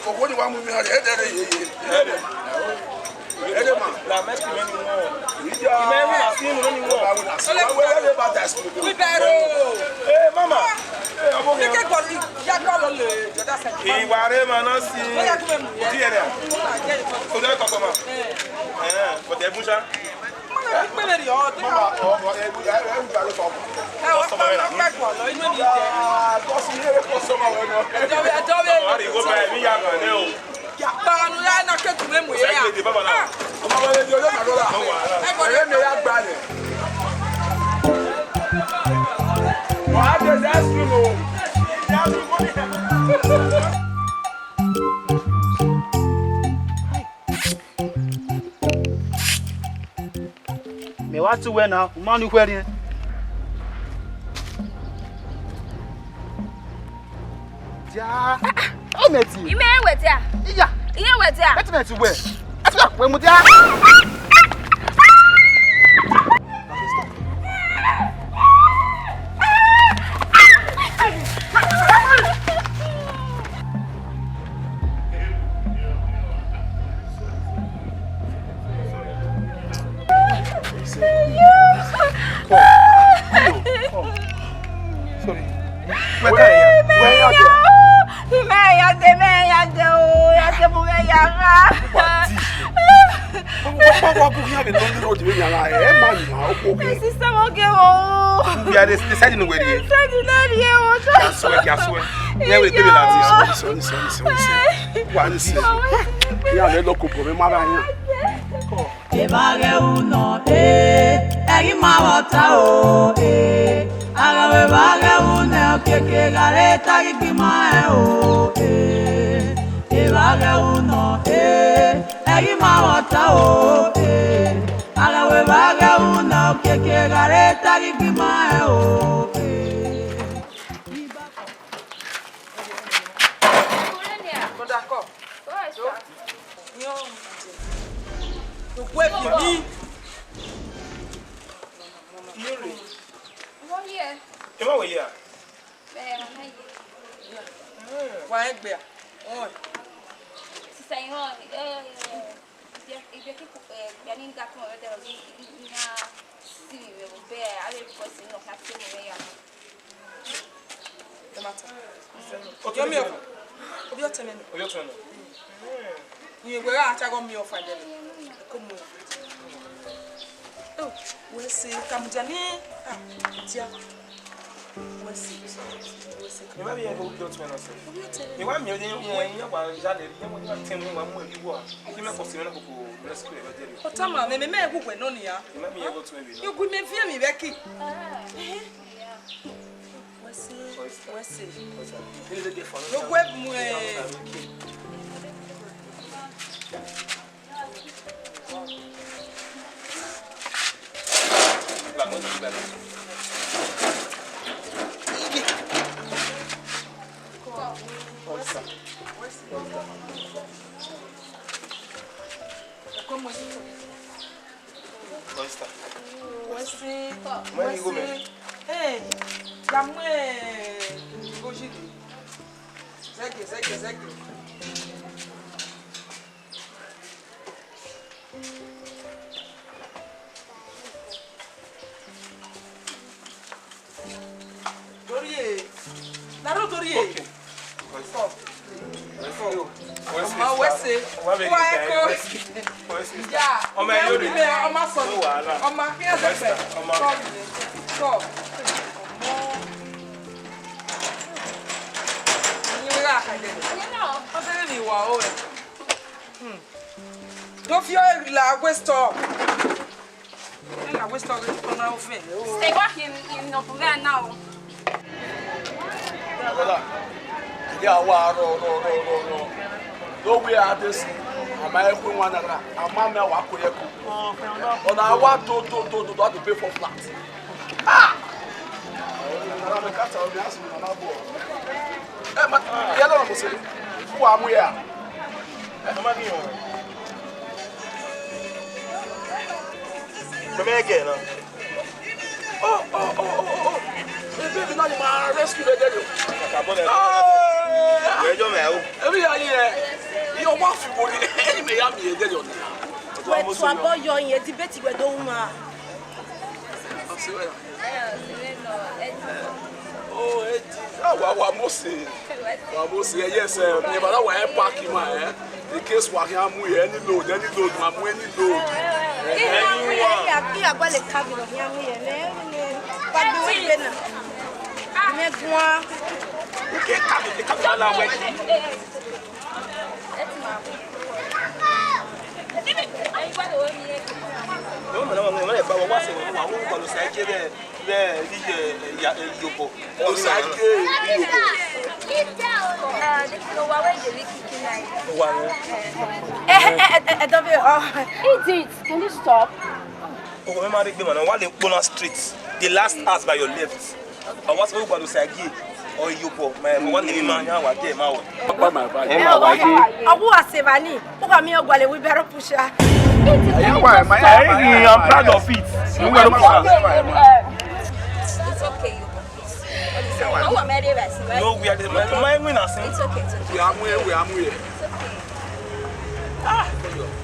kokoni wa mu mi ha ede la make me ni won imagine na see me ni won we ba that school we bero mama obo ke ko ya ko lo le joda se iwa re ma na si di ere o de ko ma but e buja pe le ri o te mama e buja lo ko o so ma na ko lo inu ni je ko si ere ko so ma we no ari go ba mi ya kan ne o Banu ya na ketu me mu ya. Ọmọ wa le di ojo na dola. E me ya gba ni. Wa de ice cream o. Me wa tu we na, o ma nu kwere. Ja. O meti. Ime weti a. Iya. Iye weti a. Meti we. Asa we mu dia. Sorry. Where are you? Evbagheru no Ehimwenmaofficial TV. Evbagheru no keke gareta gikima Evbagheru no Ehimwenmaofficial TV. Evbagheru no keke gareta gikima D'accord. Donc ouais fini. Comment vous hier? Ouais, bien. Ouais. Si ça y est, il y a quelque bien une gâteau avec si vous avec possible donc ça c'est meilleur. Le matin. Ojo mi o. Obi o teme no. Obi o teme no. Ni gbe ra acha go mi o fa de. Ko mo. Oh, we see kamjani. Ah, dia. We see. You ma bi en go obi o teme no se. You wa mi o yen wa jale ri mo ni teme wa mo ri wo. Ki me ko se me na boko rescue e de ri. O ta ma me egugwe no ni ya. You ma mi e go teme bi no. You gu me fie mi be ki. What's it? Look web Hey, Jamwe Gojidi. Zeke. Dorie. Naro Dorie. Okay. Stop. Don't fear la Westall. La Westall is on our face. Stay walking in no now. Yeah, no. No, we are this. I'm one and I'm Mamma Wakuyaku. But I want to pay for flat. Ah! I'm a cat of the house. Yellow Muslim. Who am we are? Again. Oh. Baby, now you rescue the girl. Where you me? Every year, you want to go any me am here dey on. Wait, so about your debate we don't know. Oh, it is. Wa must say. Yes, me ba wa park him the case wa can mu any load, ma mu any load. Iya gwa le kabi no ya mu ye ne. Ba bi we be na. Me gwa. Okay, kabi la we. No, ba wa se wa wo ko lo sai ke be Yobo. O sai ke Yobo. Eat it. Can you stop? Oh, me marry me man. Why the bonus street? The last house by your left. I was going to say again. Oh, Yobo. My one living man here was there, man. Papa my bag. Awu asebani. O ka mi ogwale we better push her. I'm proud of it. It's okay, Yobo. No, we are the my winners. It's okay. We are here. Ah,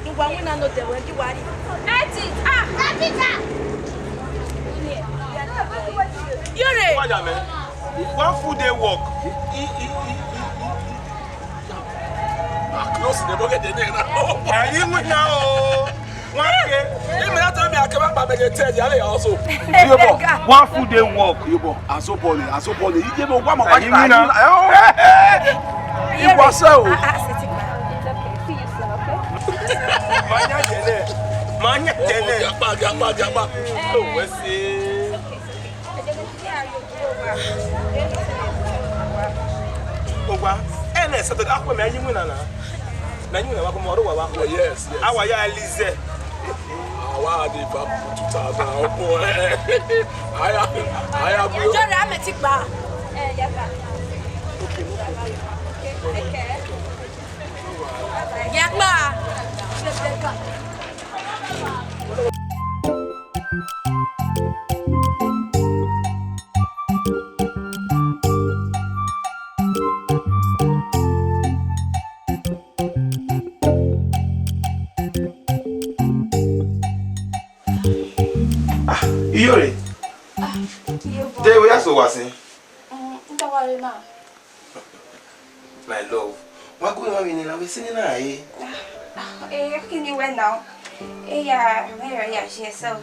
you want we no dey when you worry. Eat it. Yure. One food they work. Close the bucket the name now. Now. One day. You may not tell me I come back and tell you also. One food they work. Yobo, aso bole. You give me one more. You was so. It's okay. See you soon, okay? Manya tene. Japa. Oh, we see. Oba. Ene se to akwa me anyi na. Na nyi na wa ko mo ro wa. Oh yes. Awa ya Alize. Awa dey back 2000. Oh. I am. Jore ameti gba. Yakba. Iyore. Dey we aso wasi. Don't worry now. My love. What going on in we singing na eh? Can you went now? Yeah, so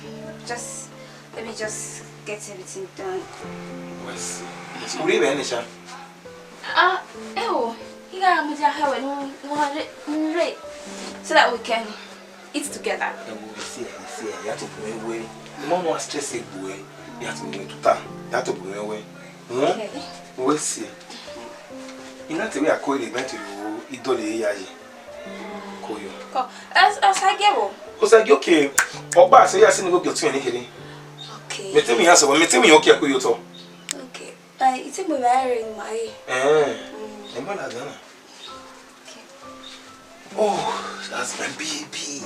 let me just get everything done. Wes. Uri be nisha. You got to so that we can eat together. We see, you have to go away. Mom was stress it boy. You have to go to town. You have to go away. Okay. We see. You know the way I call it meant to you idole yayi. Koyo. Osagero. Osagero okay. Oba say you say go get to any kidi. Okay. Metemi ya so, metemi okay koyo to. Okay. It's in my wearing my. Emma la dana. Okay. Oh, that's my baby.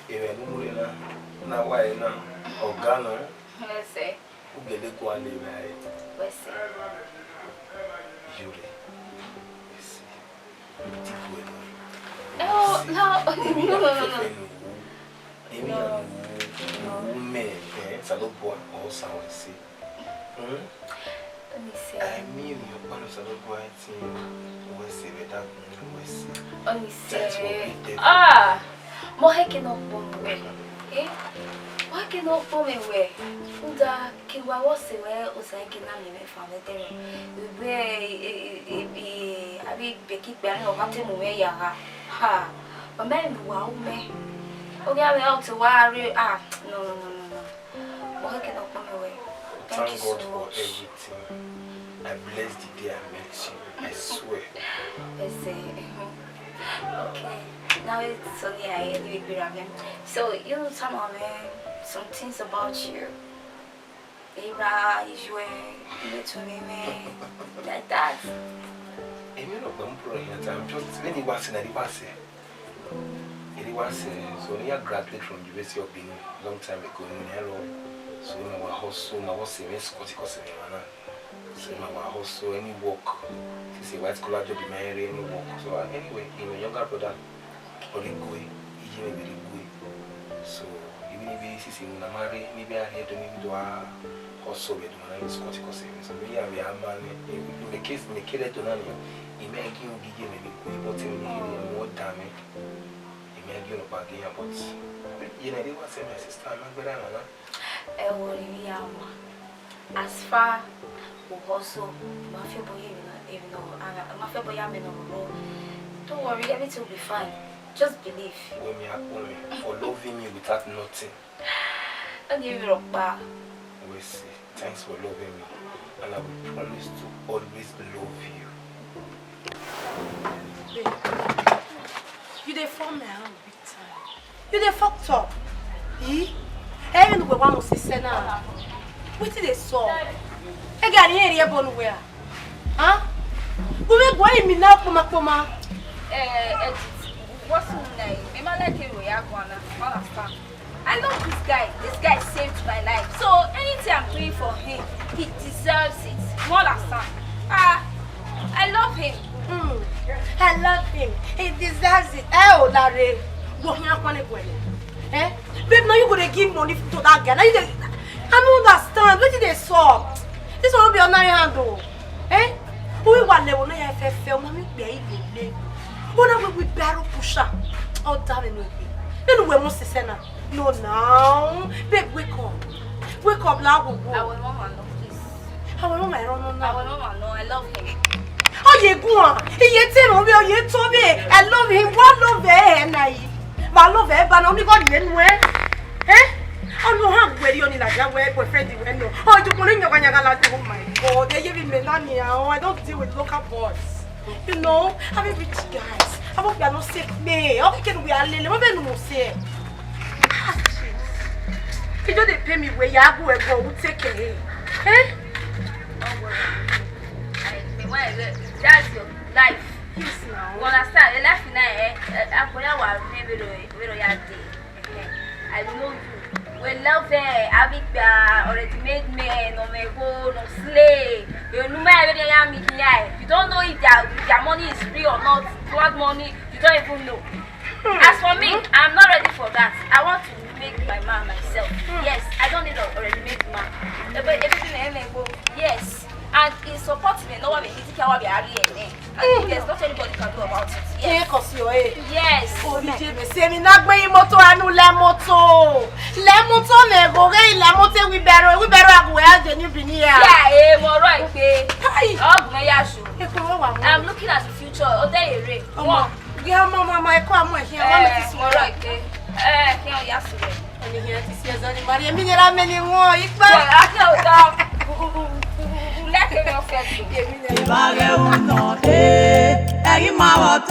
Ewe numuri na why na ogano. Let's say. Ugele kwa ni bai. Let's say. Yure. Oh, no. Let me see. I mean, your partner is not going to see without Let me see. Ah, Moheke no Pomwe. Eh? Moheke no Pomwe. Uda Kiwa was away, Usakina, family there. We I be Becky Banner or Hatem away. Ha, but man, wow, me. Okay, I will to worry. No. Moheke no Pomwe. Thank God for everything. I bless the day I met you. I swear. Let's say. Okay. Now it's only I live with so you know some things about you. Ira, you to me, like that. And you know, I'm just when he was in a passage. It was so near graduate from University of Benin long time ago in Hello. So my hustle, my was in Scotty Cossin, so my hustle, any work. She say white collar job, marry any work. So anyway, in my younger brother, only go, he may be good. So even if he sees him marry, maybe I had to maybe do a hustle with my Scotty Cossin. So we are man in the case, in the kid to none, he may give me maybe good, but more damage. He may give up again, but you know, they were saying my sister, I'm not better. As far as also, my boy, even though my boy, I'm in a row. Don't worry, everything will be fine. Just believe. For loving me without nothing. Don't give me rock back. We say thanks for loving me, and I will promise to always love you. You dey form my hand big time. You dey fucked up. Even we want to say now. What did they saw? I got here nowhere. Huh? We make why me now, Poma. What's his name? I love this guy. This guy saved my life. So anything I'm doing for him, he deserves it. More than son. I love him. I love him. He deserves it. Oh, Larry. Eh? Babe, now you gonna give money to that guy. Now you I don't understand. What did they saw? This will be on my hand though. Eh? We want to know if I feel mommy be able. When we battle pusher. Oh, darling, then we must say no now. Babe, wake up. Wake up, now. I will mama know, please. I will mama know. I will mama know. I love him. Oh, you go on. You tell me, you told me. I love him. What love him? My love him, but only God anywhere. Eh? Oh no, how very only like that way boyfriend you know. Oh, you calling your gonna oh my God, they give me money. Oh, I don't deal with local boys. You know, I'm a rich guys. I hope you are not sick me. How can we are little? What do you say? You don't pay me where you go and go. Who take care? Eh? Don't worry. That's your life. Yes, now. You understand? The life now, I know you. We love it. I be already made men, no me go, no slave. You know you don't know if their money is free or not. Blood money, you don't even know. As for me, I'm not ready for that. I want to make my man myself. Yes, I don't need already made man. But everything yes. And he supports me. No one will hit there's not anybody can do about it. Yes. Yes. Oh, say me not going moto anu le moto. Le moto me go re le moto we better go out the new Bini. Yeah, more right. I'm looking at the future. Oh, there you go. Yeah, mama, my come here. More right. Here yesterday. And here this year's only Maria Minera many more. Ehimwenma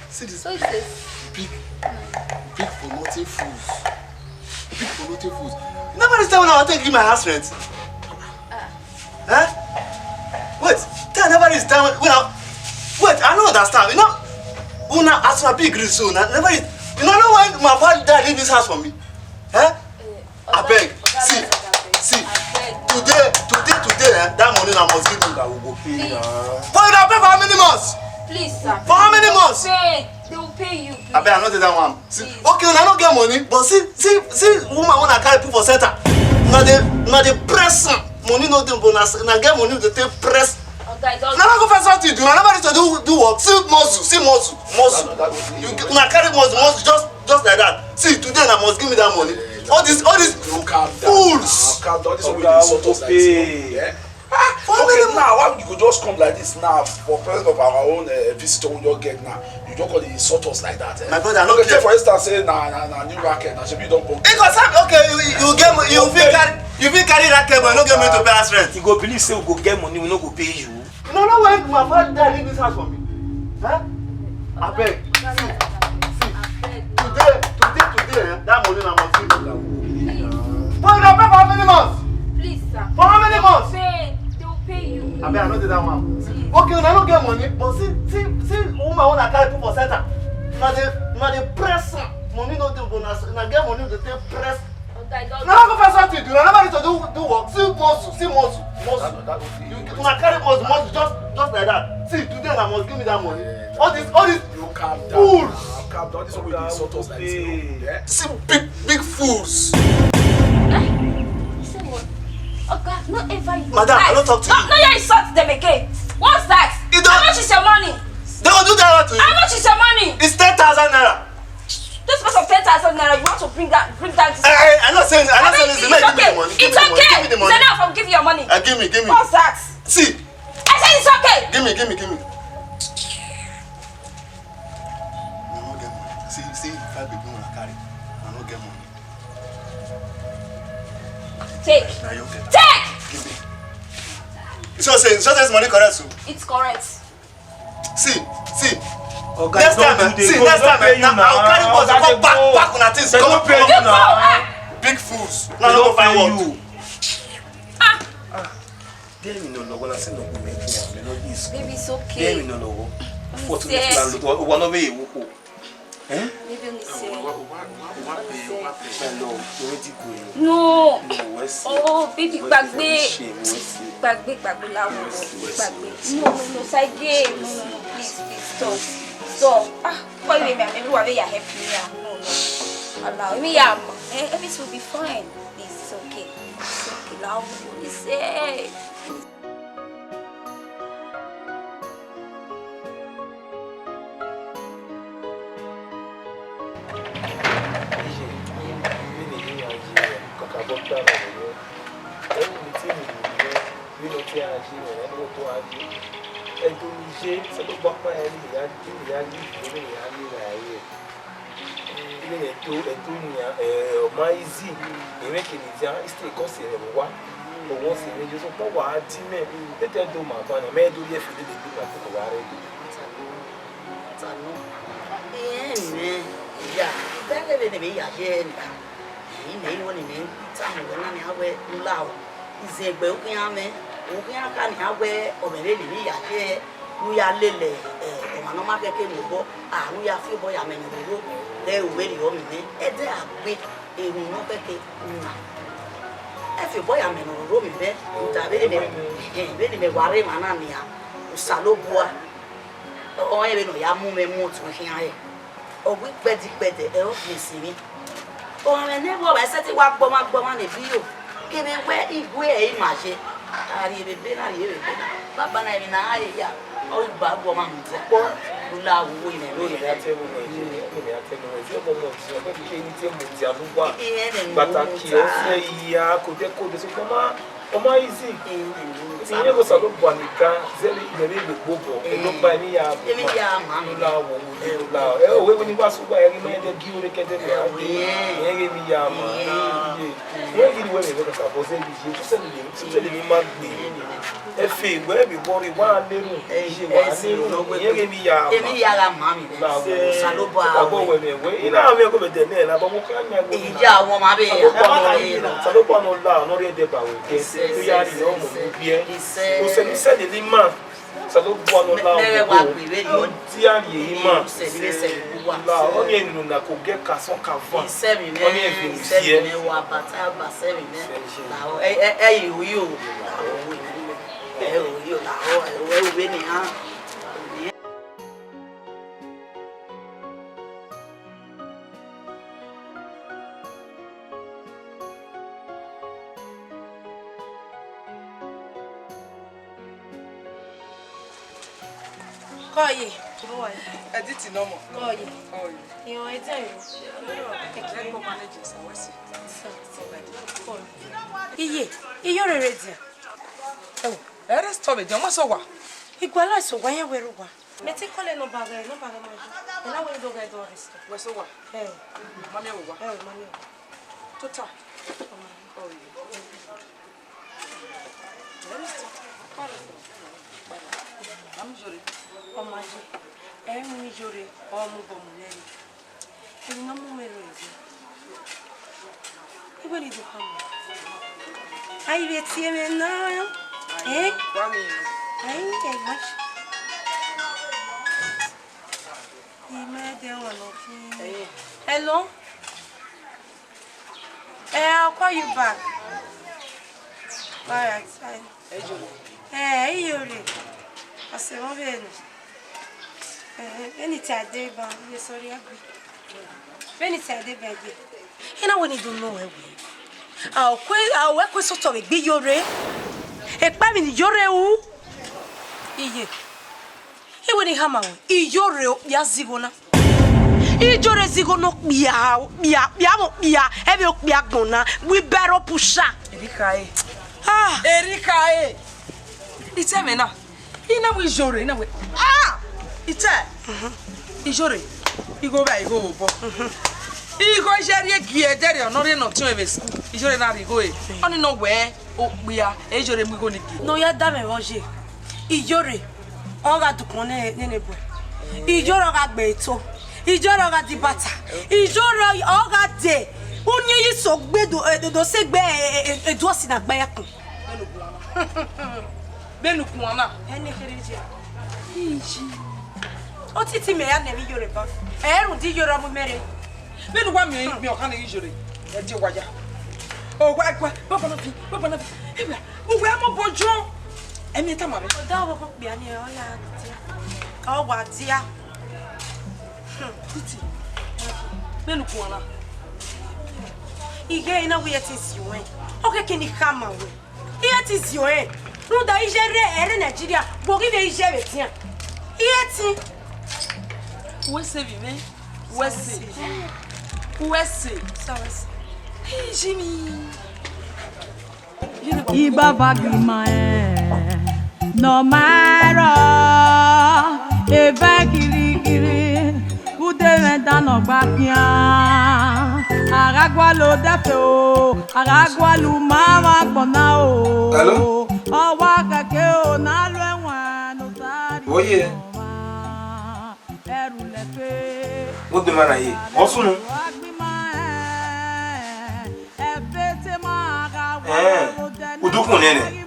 See this? So it's this. Big for nothing fools. Big for nothing fools. You never understand when I want to give my house rent? Huh? Wait, tell never is down when I wait, I don't understand. You know, when I ask my big grill soon, never is. You know when my father died leave this house for me? Huh? I beg. See, today, that money I must give you that will go pay. For you pay for how many months? Please, sir. For how many months? They will pay you. I bet I not that one. See, okay, I don't get money, but see, woman when I carry people for center. Now they press money no dey bonus. Now get money they take press guy don't. Now go find something to do. Now nobody to do work. See muscle. You now carry muscle just like that. See today I must give me that money. All these fools. Calm down. This one will insult us like this. Yeah. Okay, now why would you just come like this now for presence of our own visitor we just get now? You don't call the insult us like that. My brother, okay, take for instance, say na new racket. Now should be don't go. Because okay, you feel carry racket, but you no get money to pay us rent. You go believe say we go get money, we no go pay you. You know why my father died in this house for me? Huh? I beg. Today, that money na must give. But you pay for how many months? Please, sir. For how many months? They'll pay you. I know that one. Okay, I don't get money, but see, woman wanna carry people for center. Now they press money no do bonus. Now get money to take press. Now go find something to do. Now nobody to do work. See muscle. You wanna carry muscle just like that. See today I must give me that money. All these fools. Calm down. This one will insult us like this. Yeah. See big fools. Okay, not ever you. Madam, I don't talk to you. No, you insult them again. What's that? How much is your money? They will do that to you. How much is your money? It's 10,000 naira. Just because of 10,000 naira, you want to bring that. I'm not saying this. It's okay. It's okay. Give me the money. Say now, I'm giving you your money. Give me. What's that? See. I said it's okay. Give me. I don't get money. See, if I be going to carry, I don't get money. Take. Give me. So say money correct so? It's correct. See. Okay, next time, I'll carry boss and come back on things. Come pay you now. Big fools. Now don't find work. Then we no when I say no go make me no this. Baby, it's okay. Then we no know. What to make plan look one of you. Eh? Maybe only say. No. Oh, baby, gbàgbé láwo. No, Saide. No, please, stop. Why me, everyone where you help me. No. Allow me, everything will be fine. Please, it's okay. Now, please say. Call you. Edit no more. Call you. Oh, You know, I tell you. let's go manage this. What's it? You're ready. Oh, let us stop it. You must go. Igual so why you wear one? Let's call it no bag, no bag. And I will go get all this. What's the one? Hey, Money over. hey, money. Total. Oh, I'm sorry. Oh, my God. I'm sorry. Oh, my God. You know, my rose. You will do come. I will see him now. Eh? I ain't much. Hello? I'll call you back. Alright, fine. Hey, Yuri. I said, oh, anytime they ban, you're sorry, I agree. Anytime they ban, you know when you don't know where we I'll work with sort of a big Yuri. A pam in Yore. He wouldn't hammer. Yore, Yazigona. Ijore zigono we better push Erikae. Ah, Erikae. It's a mena. Ina we jore, ina we. Ah! It's a. Ijore. You go by go. You go share gear there, not in service. Ijore na go. Only know where we are. Ijore we go niki. No ya dame Roger. Ijore. On va dukone nene boy. Ijore ga gbeto. Ijoro ga di bata. Ijoro oga de. Onye yi so gbe do se gbe edo si na gba yakun. Benu kuana. Eni kereje. Iji. O titi me ya na mi Yoruba. Erun di Yoruba mu mere. Benu wa mi o kan ni Ijore. E je waja. O wa gba, baba na fi. Ebia, o wa mo bojo. Emi ta ma be. O da wo ko pe ani o ya ti. O wa dia. Titi. Benu kuana. Ige ina we yet is you eh. Okay kini kama we. Yet is you eh. No da ijere ere Nigeria. Bo give ije betia. Yet. Où est-ce que vous Où est-ce Où est-ce Ça va. Jimmy. Ibabagima no matter Evbagheru udemenda no gbakia aragwa lo defe o aragwa lu mama gbona o Hello? Owa kake o na lu enwan no sari. Oye. Eru lefe. What be man aye? Osunu. Udukun nene.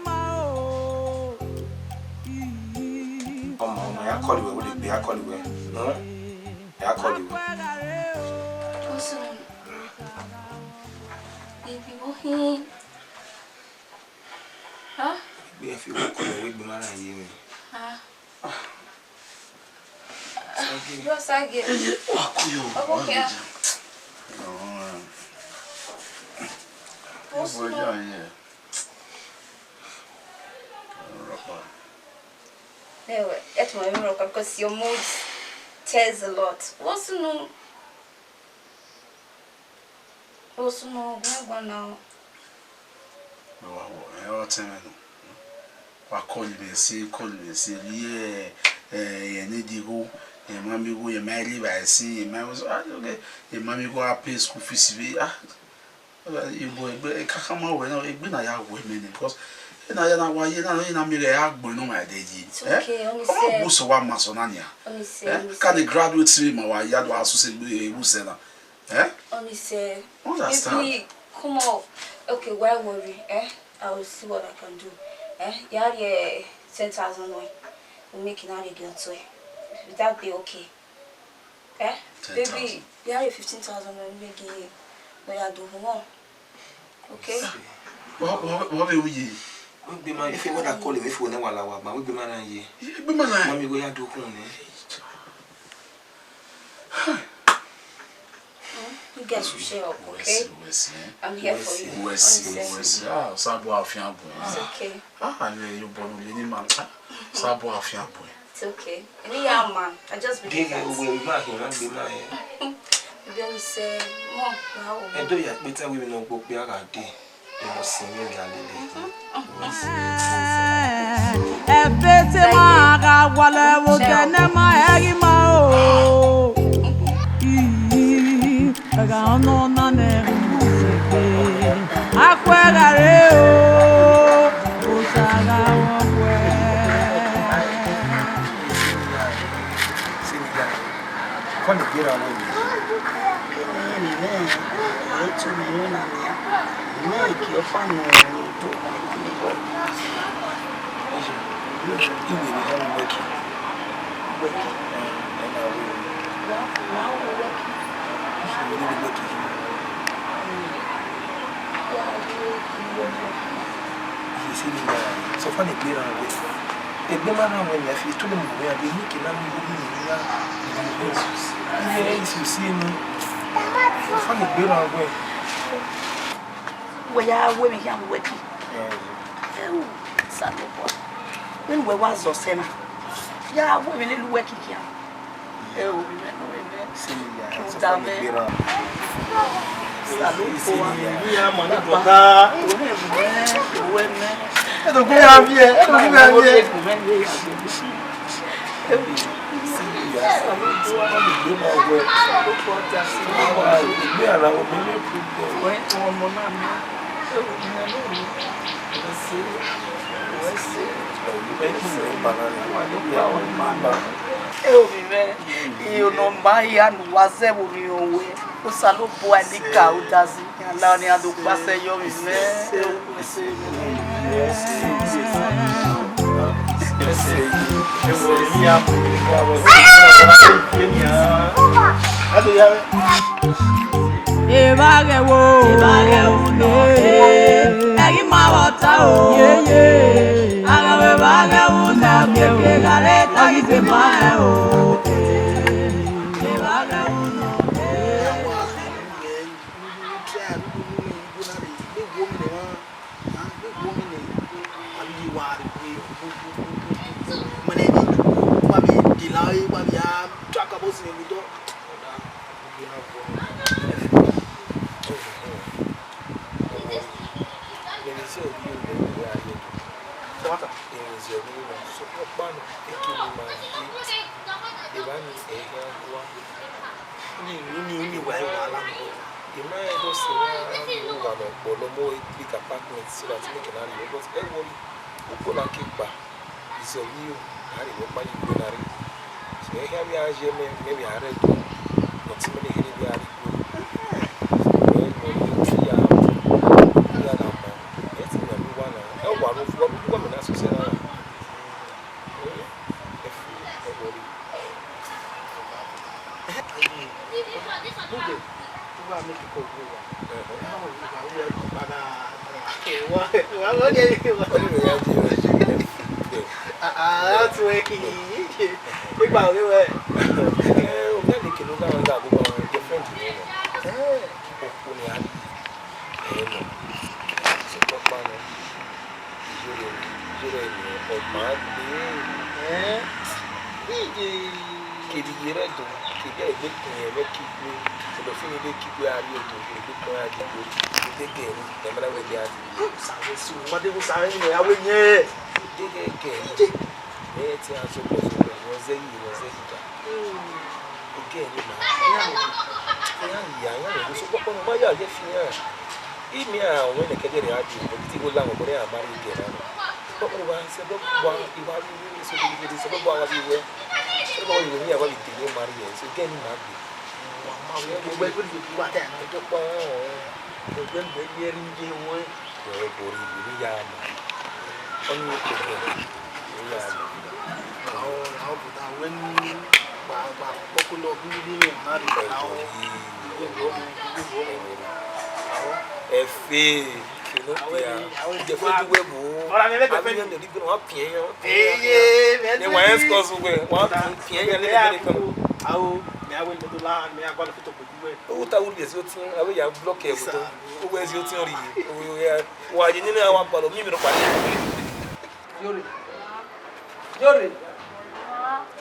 I call you with it. I call you with. No? I call you. Also, if you go here, huh? If you walk on the man aye. Huh? You're saggy. Okay. Also, anyway, it's my memory because your mood tells a lot. Also, no, where now? No, I call you, say, yeah, need go, and mammy go, you marry by seeing my was okay, and mammy go up pay school fees. You boy, come out when I've been a women because. I don't know why you know in America, but no, my day. Okay, only say. Also, one Masonania. Only say. Can the graduate stream or Yadu associate with Seller? Eh? Only say. Understand? Come on. Okay, why worry? I will see what I can do. Yeah, 10,000 way. We'll make it out again to it. Would that be okay? Baby, yeah, 15,000 when we give. But I do more. Okay? What will we? If you want to call him, if you want to allow, but we be man aye. Be man aye. Mommy go ya do kun. You guys should share up, okay? I'm here for you. West. Ah, Sabo Afian boy. It's okay. Ah, you born with any man. Sabo Afian boy. It's okay. Any young man, I just believe that. Maybe say, Mom, now. And do you better we know book be a day? You must see me a so funny clear away. The man when you feel to them where they look at me yes, you see me. Funny clear away. We are women young working. Oh, son of boy. When we was or sena. Yeah, women in working here. Oh, women, see ya. So funny clear away. You know, my hand was ever away. O salo boa ni kaudazi la ni adu pase yo mi me Evbagheru no Ehimwenmaofficial yeah Evbagheru na keke gare tagi o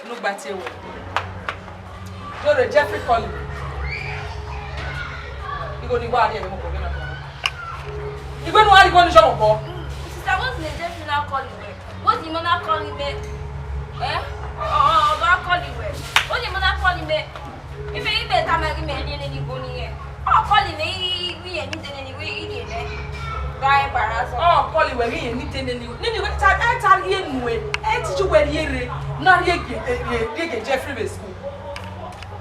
Look back here. Jore Jeffrey calling. You go to where you go to? You go to where you go to show up? Sister, what's the Jeffrey now calling me? What's the mother calling me? Eh? Oh, God calling me. What's the mother calling me? If you better marry me, you go near. Oh, calling me, we anything anyway, guy embarrassed. Oh, calling me, anything anyway. Then you tell you, I teach you where you not get Jeffrey with school.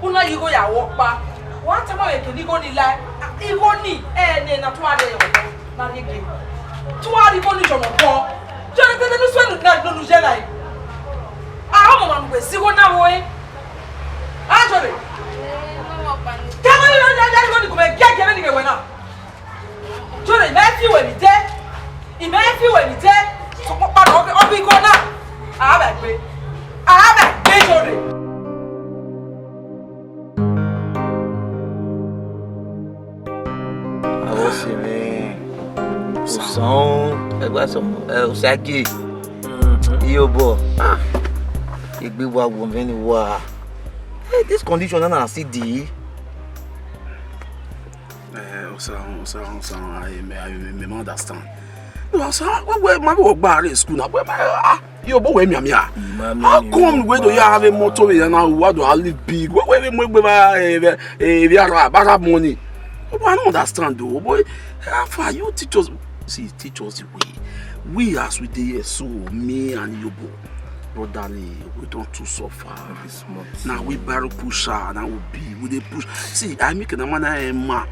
Una you go ya walk back. One time I can go ni like Igoni and not 2 days. Not again. 2 Igoni from a ball. Jonathan, no sweat not no Jedi. I am see what now way. Actually, come on, you're going to get anything going on. Johnny, Matthew, when he's dead, Matthew, when he's dead, so what I'll be going up. I have a big Johnny. Osaki, Yobo. It be what woman wa. Hey, this condition na CD. I understand. No, sir, where my work bar in school now? Where my Yobo where me how come we do you have a motor and now what do I live big? Where we are money? I don't understand though, boy. How far you teach us? See, teach us the way. We as we did so me and Yobo, brotherly, we don't too suffer. Now we barrel pusher, now we dey push. See, I make a man Ehimwenma,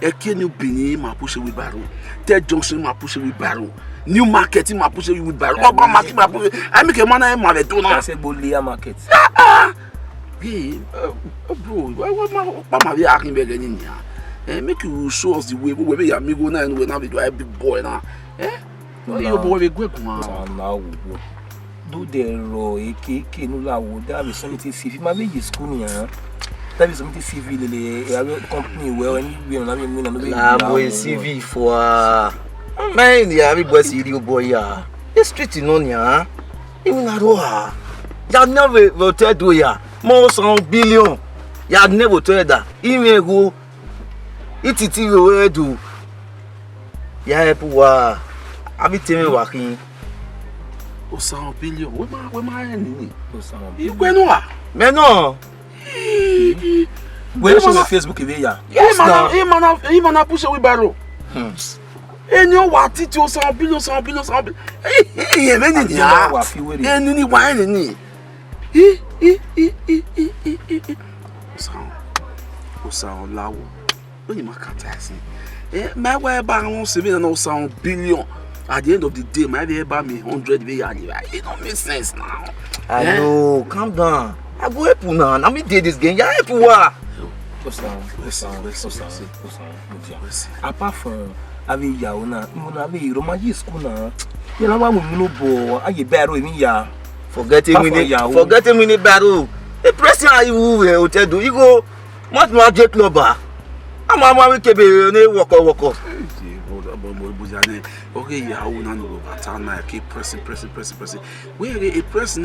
English and Bini ma push we barrel. Third Junction ma push we barrel. New market ma push we barrel. Urban market ma push. I make a man Ehimwenma we do now. I say Bolia market. Hey, bro, why my asking me again here? Make you show us the way. We be amigo now and we now be a big boy now. Your boy be quick now. Do the raw AK nula would that be something CV? My baby school here. That is something CV. The company where we are not boy CV for man. The everybody see you boy ya. The street in on ya. Even at all. You never will tell do ya. More some billion. You never tell that. Even go. It will do. Yeah, poor. I be telling you working. Oh, billion. Where my enemy? You go no. Me no. Where show Facebook even ya? Yes, now. He push we barrel. And you what it you some billion. Hey, many ya. And ni wine ni. Sound lawo. When you make a my way back on 7 and sound billion. At the end of the day, my way back me 100 way. It don't make sense now. I know. Calm down. I go help you now. I mean, did this game. Yeah, help you. Apart from having Yauna, you want to be Romaji school now. You know what we know, boy. I get better in ya. Forgetting me battle. The person you will tell you go. What more J Clubber? I'm a week walk. Okay, yeah, I will not go back. Keep pressing. Where a person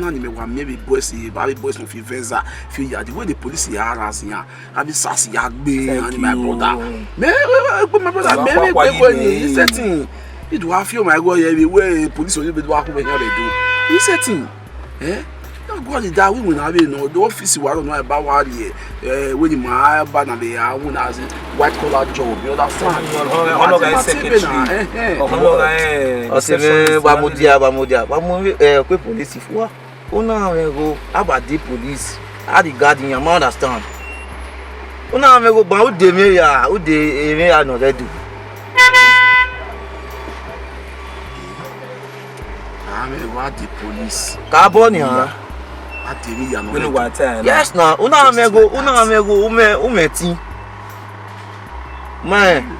maybe boys, baby boys no feel the way the police are as here. I be sassy and my brother. My brother, maybe setting. It do I feel my go everywhere police will be walking when they do. He setting. God that we will have no the office we don't know about what when you my banner they are one as white collar job. You understand? Police for go about the police. I the guardian, you understand? Una go ba de me ya, o de me ya no do. What the police? Carbonia. Yes, now. Una amigo, umeti. Man.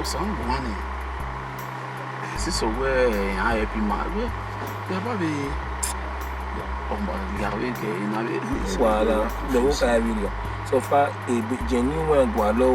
Some money. This is where I happy man. Yeah, baby. So far, a genuine gualo.